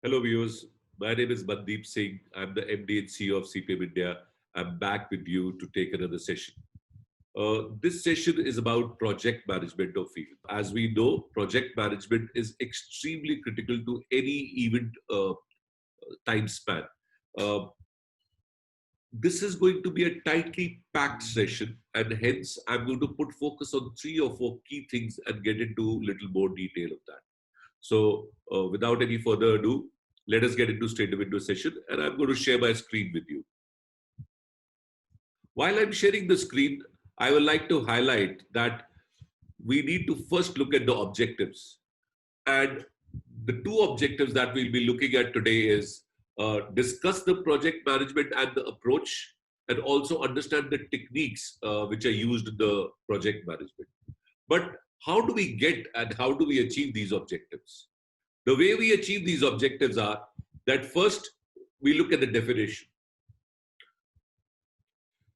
Hello viewers, my name is Mandeep Singh. I'm the MD and CEO of CPM India. I'm back with you to take another session. This session is about project management of field. As we know, project management is extremely critical to any event time span. Uh, this is going to be a tightly packed session, and hence I'm going to put focus on three or four key things and get into a little more detail of that. So, without any further ado, let us get straight into a session, and I'm going to share my screen with you. While I'm sharing the screen, I would like to highlight that we need to first look at the objectives. And the two objectives that we'll be looking at today is discuss the project management and the approach, and also understand the techniques which are used in the project management. But how do we get and how do we achieve these objectives? The way we achieve these objectives are that first we look at the definition.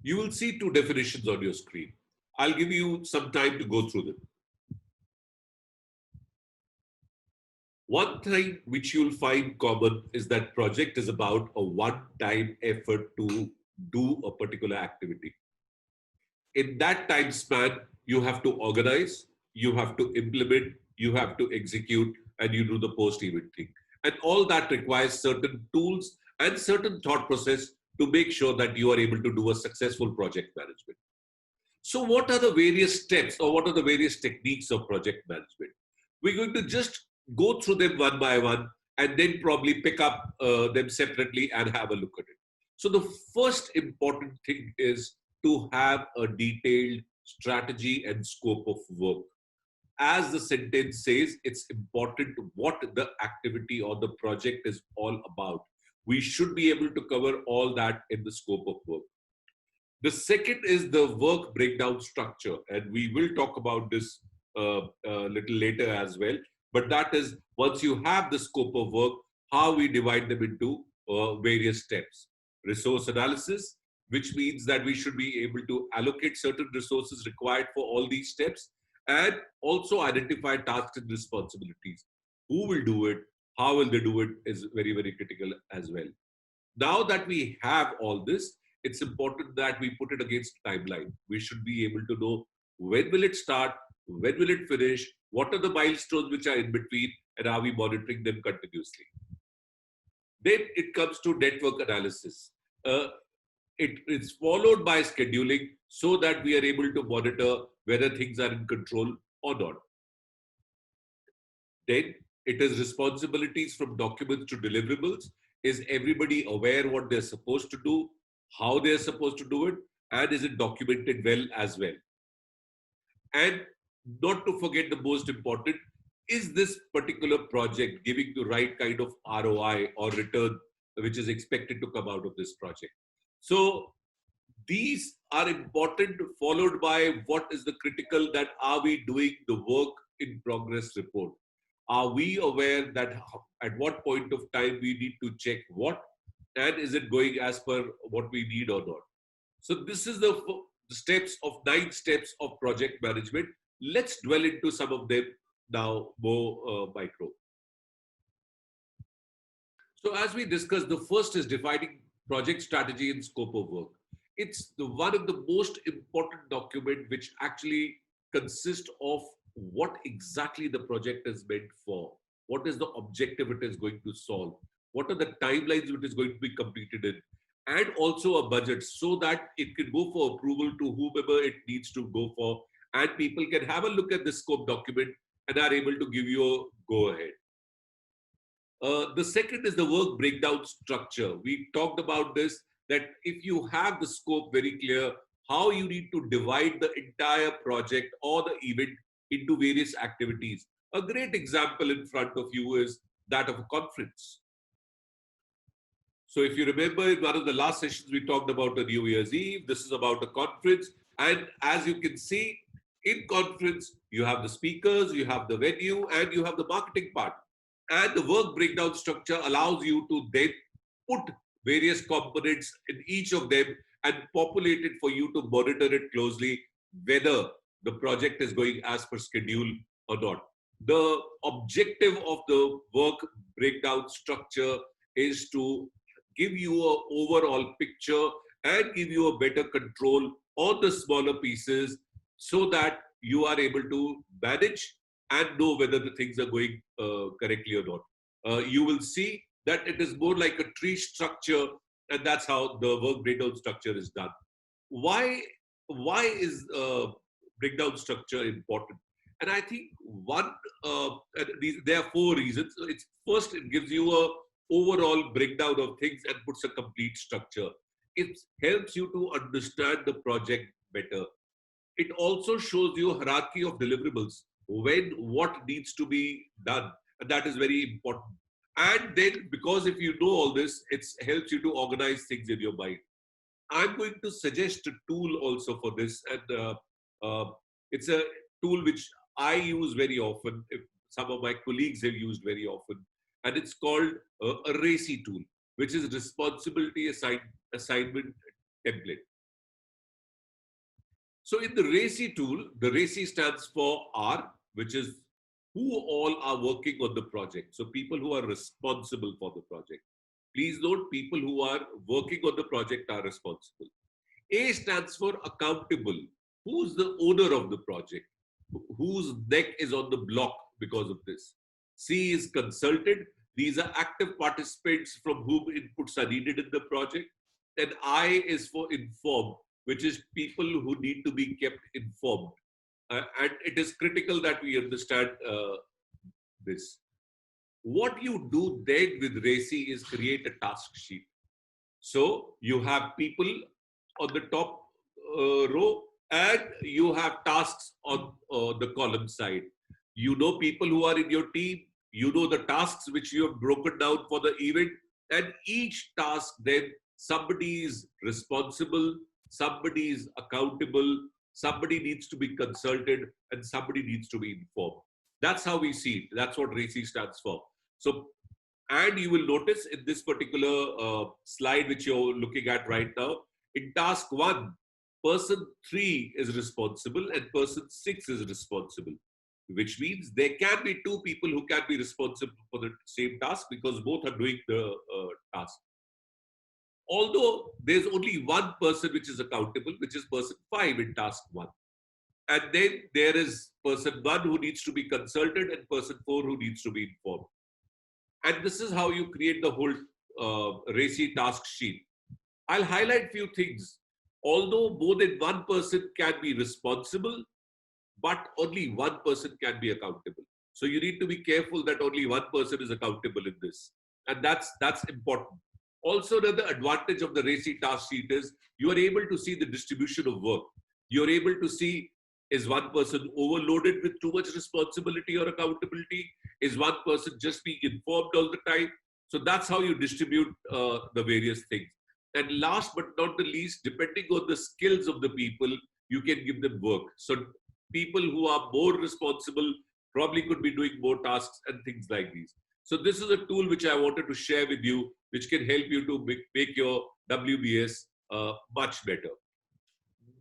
You will see two definitions on your screen. I'll give you some time to go through them. One thing which you'll find common is that project is about a one-time effort to do a particular activity. In that time span, you have to organize, you have to implement, you have to execute, and you do the post-event thing. And all that requires certain tools and certain thought process to make sure that you are able to do a successful project management. So what are the various steps or what are the various techniques of project management? We're going to just go through them one by one and then probably pick up them separately and have a look at it. So the first important thing is to have a detailed strategy and scope of work. As the sentence says, it's important what the activity or the project is all about. We should be able to cover all that in the scope of work. The second is the work breakdown structure, and we will talk about this a little later as well. But that is, once you have the scope of work, how we divide them into various steps. Resource analysis, which means that we should be able to allocate certain resources required for all these steps, and also identify tasks and responsibilities. Who will do it? How will they do it is very, very critical as well. Now that we have all this, it's important that we put it against timeline. We should be able to know when will it start, when will it finish, what are the milestones which are in between, and are we monitoring them continuously. Then it comes to network analysis. It's followed by scheduling so that we are able to monitor whether things are in control or not. Then it is responsibilities from documents to deliverables. Is everybody aware what they're supposed to do, how they're supposed to do it, and is it documented well as well? And not to forget the most important, is this particular project giving the right kind of ROI or return which is expected to come out of this project? So these are important, followed by what is the critical, that are we doing the work in progress report? Are we aware that at what point of time we need to check what, and is it going as per what we need or not? So this is the steps of 9 steps of project management. Let's dwell into some of them now more micro. So as we discussed, the first is defining project strategy and scope of work. It's one of the most important document which actually consists of what exactly the project is meant for, what is the objective it is going to solve, what are the timelines it is going to be completed in, and also a budget so that it can go for approval to whomever it needs to go for, and people can have a look at the scope document and are able to give you a go ahead. The second is the work breakdown structure. We talked about this, that if you have the scope very clear, how you need to divide the entire project or the event into various activities. A great example in front of you is that of a conference. So if you remember in one of the last sessions, we talked about the New Year's Eve. This is about a conference. And as you can see, in conference, you have the speakers, you have the venue, and you have the marketing part. And the work breakdown structure allows you to then put various components in each of them and populate it for you to monitor it closely, whether the project is going as per schedule or not. The objective of the work breakdown structure is to give you an overall picture and give you a better control on the smaller pieces so that you are able to manage and know whether the things are going correctly or not. You will see that it is more like a tree structure, and that's how the work breakdown structure is done. Why? Why is breakdown structure important? And I think one, there are four reasons. It's first, it gives you a overall breakdown of things and puts a complete structure. It helps you to understand the project better. It also shows you a hierarchy of deliverables, when what needs to be done, and that is very important. And then, because if you know all this, it helps you to organize things in your mind. I'm going to suggest a tool also for this, and it's a tool which I use very often. If some of my colleagues have used very often, and it's called a RACI tool, which is responsibility assignment template. So in the RACI tool, the RACI stands for R, which is who all are working on the project. So people who are responsible for the project. Please note, people who are working on the project are responsible. A stands for accountable. Who's the owner of the project? Whose neck is on the block because of this? C is consulted. These are active participants from whom inputs are needed in the project. And I is for informed, which is people who need to be kept informed. And it is critical that we understand this. What you do then with RACI is create a task sheet. So you have people on the top row and you have tasks on the column side. You know people who are in your team, you know the tasks which you have broken down for the event, and each task then somebody is responsible, somebody is accountable, somebody needs to be consulted, and somebody needs to be informed. That's how we see it. That's what RACI stands for. So, and you will notice in this particular slide which you're looking at right now, in task 1, person 3 is responsible and person 6 is responsible, which means there can be 2 people who can be responsible for the same task because both are doing the task. Although there's only one person which is accountable, which is person 5 in task 1. And then there is person 1 who needs to be consulted and person 4 who needs to be informed. And this is how you create the whole RACI task sheet. I'll highlight few things. Although more than one person can be responsible, but only one person can be accountable. So you need to be careful that only one person is accountable in this. And that's important. Also, another advantage of the RACI task sheet is you are able to see the distribution of work. You're able to see, is one person overloaded with too much responsibility or accountability? Is one person just being informed all the time? So that's how you distribute the various things. And last but not the least, depending on the skills of the people, you can give them work. So people who are more responsible probably could be doing more tasks and things like these. So this is a tool which I wanted to share with you, which can help you to make your WBS much better.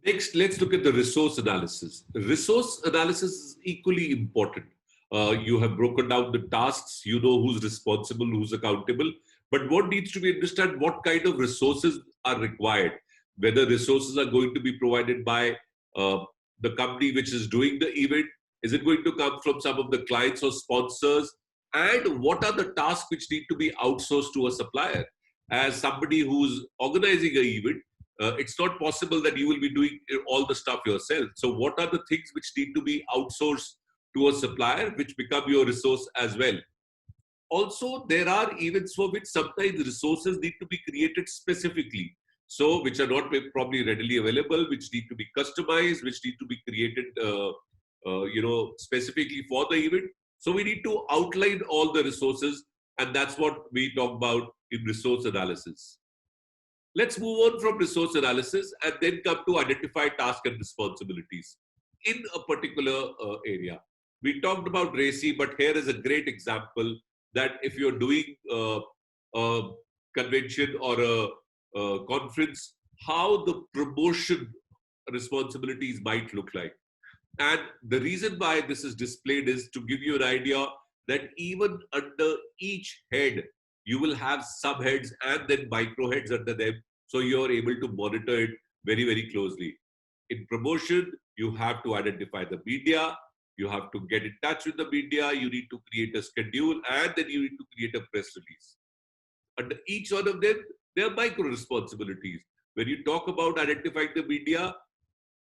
Next, let's look at the resource analysis. Resource analysis is equally important. You have broken down the tasks, you know who's responsible, who's accountable, but what needs to be understood, what kind of resources are required, whether resources are going to be provided by the company which is doing the event, is it going to come from some of the clients or sponsors, and what are the tasks which need to be outsourced to a supplier. As somebody who's organizing an event, it's not possible that you will be doing all the stuff yourself. So what are the things which need to be outsourced to a supplier, which become your resource as well? Also, there are events for which sometimes resources need to be created specifically. So, which are not probably readily available, which need to be customized, which need to be created, specifically for the event. So, we need to outline all the resources, and that's what we talk about in resource analysis. Let's move on from resource analysis and then come to identify tasks and responsibilities in a particular area. We talked about RACI, but here is a great example that if you're doing a convention or a conference, how the promotion responsibilities might look like. And the reason why this is displayed is to give you an idea that even under each head, you will have subheads and then micro heads under them. So you're able to monitor it very, very closely. In promotion, you have to identify the media, you have to get in touch with the media, you need to create a schedule, and then you need to create a press release. Under each one of them, there are micro responsibilities. When you talk about identifying the media,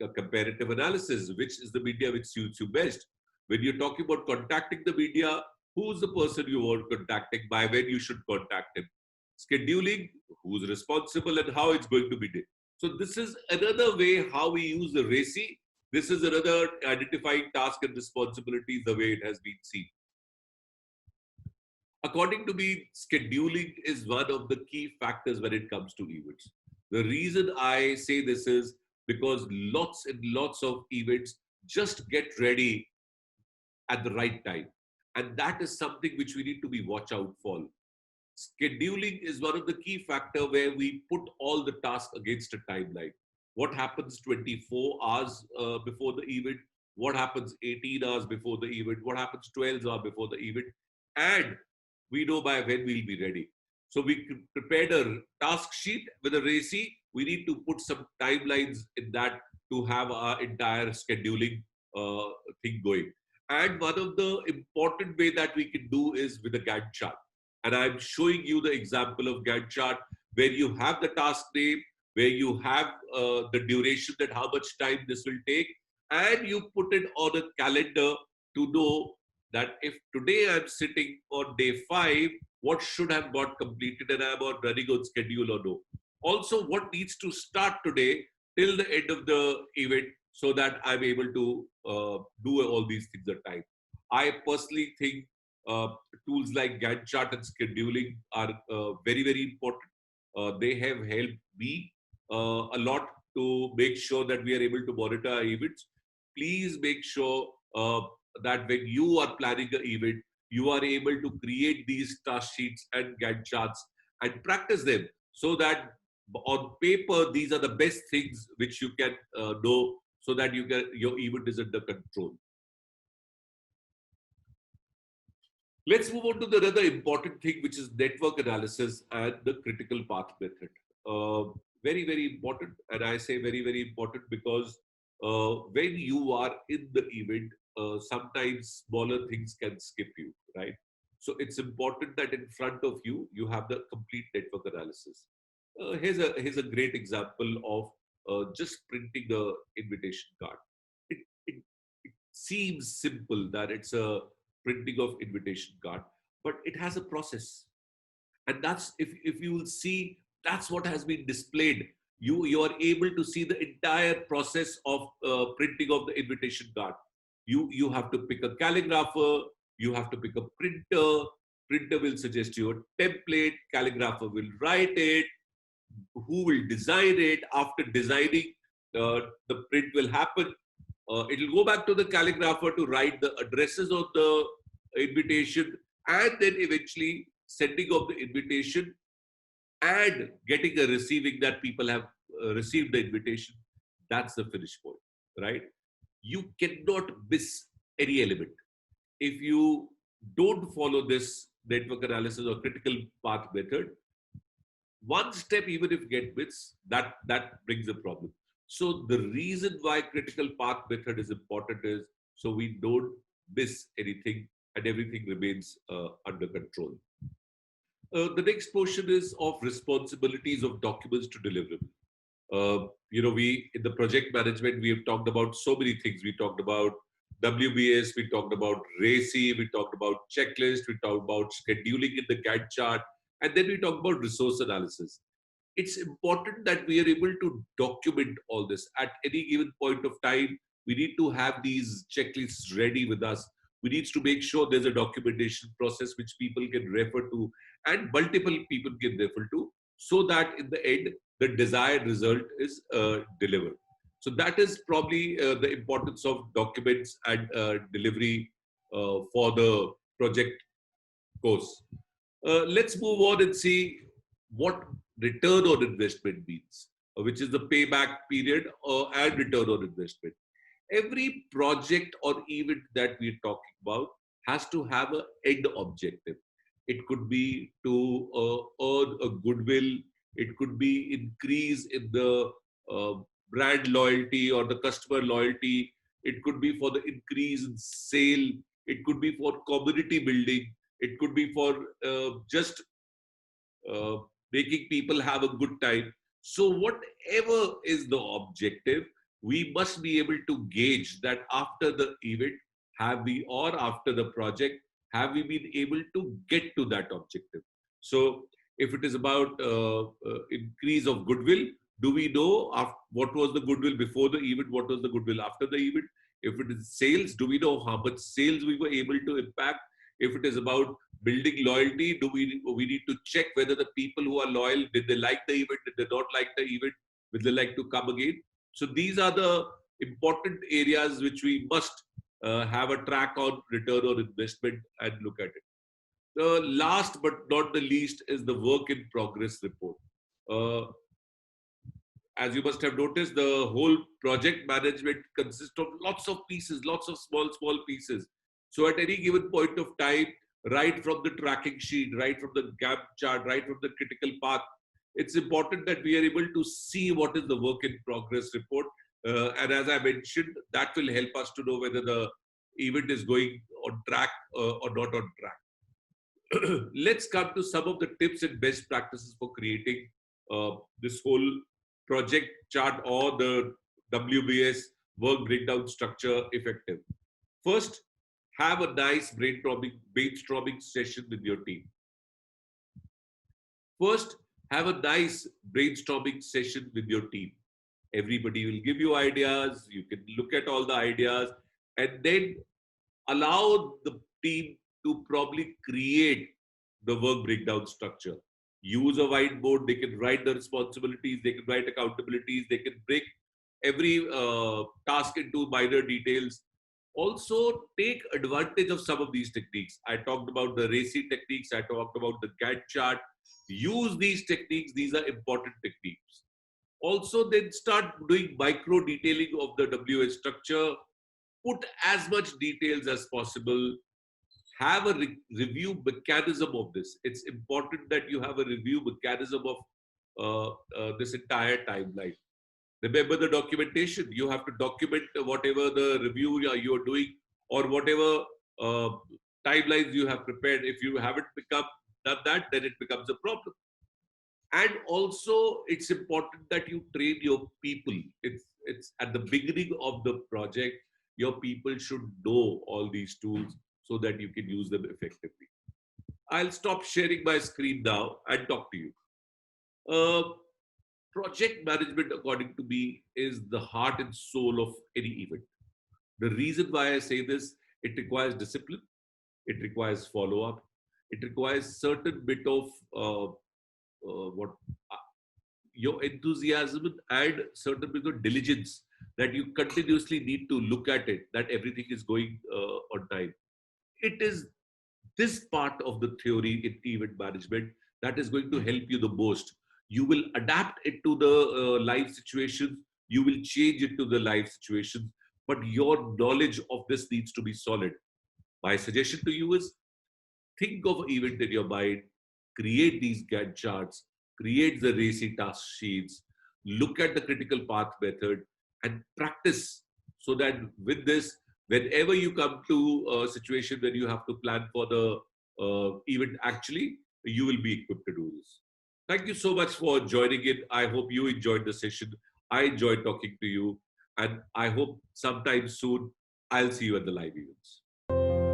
a comparative analysis, which is the media which suits you best. When you're talking about contacting the media, who's the person you want contacting, by when you should contact him. Scheduling, who's responsible and how it's going to be done. So this is another way how we use the RACI. This is another identifying task and responsibilities the way it has been seen. According to me, scheduling is one of the key factors when it comes to events. The reason I say this is because lots and lots of events just get ready at the right time. And that is something which we need to be watch out for. Scheduling is one of the key factor where we put all the tasks against a timeline. What happens 24 hours before the event? What happens 18 hours before the event? What happens 12 hours before the event? And we know by when we'll be ready. So we prepared a task sheet with a RACI. We need to put some timelines in that to have our entire scheduling thing going. And one of the important way that we can do is with a Gantt chart. And I'm showing you the example of Gantt chart where you have the task name, where you have the duration that how much time this will take, and you put it on a calendar to know that if today I'm sitting on day 5, what should have got completed and I'm on running on schedule or no. Also, what needs to start today till the end of the event so that I'm able to do all these things at time. I personally think uh, tools like Gantt chart and scheduling are very, very important. They have helped me a lot to make sure that we are able to monitor our events. Please make sure that when you are planning an event, you are able to create these task sheets and Gantt charts and practice them so that on paper, these are the best things which you can know so that your event is under control. Let's move on to the other important thing, which is network analysis and the critical path method. Very, very important. And I say very, very important because when you are in the event, sometimes smaller things can skip you, right? So it's important that in front of you, you have the complete network analysis. Here's a great example of just printing the invitation card. It, it, it seems simple that it's a printing of invitation card, but it has a process. And that's, if you will see, that's what has been displayed. You are able to see the entire process of printing of the invitation card. You have to pick a calligrapher, you have to pick a printer. Printer will suggest you a template, calligrapher will write it, who will design it. After designing, the print will happen. It will go back to the calligrapher to write the addresses of the invitation, and then eventually sending of the invitation and getting a receiving that people have received the invitation. That's the finish point, right? You cannot miss any element. If you don't follow this network analysis or critical path method, one step, even if get missed, that brings a problem. So the reason why critical path method is important is so we don't miss anything and everything remains under control. The next portion is of responsibilities of documents to deliverable. We in the project management, we have talked about so many things. We talked about WBS, we talked about RACI, we talked about checklist, we talked about scheduling in the Gantt chart, and then we talked about resource analysis. It's important that we are able to document all this at any given point of time. We need to have these checklists ready with us. We need to make sure there's a documentation process which people can refer to and multiple people can refer to so that in the end, the desired result is delivered. So that is probably the importance of documents and delivery for the project course. Let's move on and see what return on investment means, which is the payback period and return on investment. Every project or event that we're talking about has to have an end objective. It could be to earn a goodwill. It could be increase in the uh, brand loyalty or the customer loyalty. It could be for the increase in sale. It could be for community building. It could be for just uh, making people have a good time. So, whatever is the objective, we must be able to gauge that after the event, have we, or after the project, have we been able to get to that objective? So, if it is about increase of goodwill, do we know what was the goodwill before the event, what was the goodwill after the event? If it is sales, do we know how much sales we were able to impact? If it is about building loyalty, do we need to check whether the people who are loyal, did they like the event, did they not like the event, will they like to come again? So these are the important areas which we must have a track on return on investment and look at it. The last but not the least is the work in progress report. uh, as you must have noticed, the whole project management consists of lots of pieces, lots of small pieces. So at any given point of time, right from the tracking sheet, right from the Gantt chart, right from the critical path, it's important that we are able to see what is the work in progress report. And as I mentioned, that will help us to know whether the event is going on track or not on track. Let's come to some of the tips and best practices for creating this whole project chart or the WBS work breakdown structure effective. First, have a nice brainstorming session with your team. First, have a nice brainstorming session with your team. Everybody will give you ideas. You can look at all the ideas and then allow the team to probably create the work breakdown structure. Use a whiteboard, they can write the responsibilities, they can write accountabilities, they can break every task into minor details. Also, take advantage of some of these techniques. I talked about the RACI techniques, I talked about the Gantt chart. Use these techniques, these are important techniques. Also, then start doing micro detailing of the WS structure. Put as much details as possible. Have a review mechanism of this. It's important that you have a review mechanism of this entire timeline. Remember the documentation. You have to document whatever the review you're doing or whatever uh, timelines you have prepared. If you haven't done that, then it becomes a problem. And also, it's important that you train your people. It's at the beginning of the project. Your people should know all these tools so that you can use them effectively. I'll stop sharing my screen now and talk to you. Uh, Project management, according to me, is the heart and soul of any event. The reason why I say this, it requires discipline, it requires follow up, it requires certain bit of what your enthusiasm and certain bit of diligence that you continuously need to look at it, that everything is going on time. It is this part of the theory in event management that is going to help you the most. You will adapt it to the live situations, you will change it to the live situations, but your knowledge of this needs to be solid. My suggestion to you is think of an event in your mind, create these Gantt charts, create the RACI task sheets, look at the critical path method, and practice so that with this, whenever you come to a situation where you have to plan for the event, actually, you will be equipped to do this. Thank you so much for joining in. I hope you enjoyed the session. I enjoyed talking to you, and I hope sometime soon I'll see you at the live events.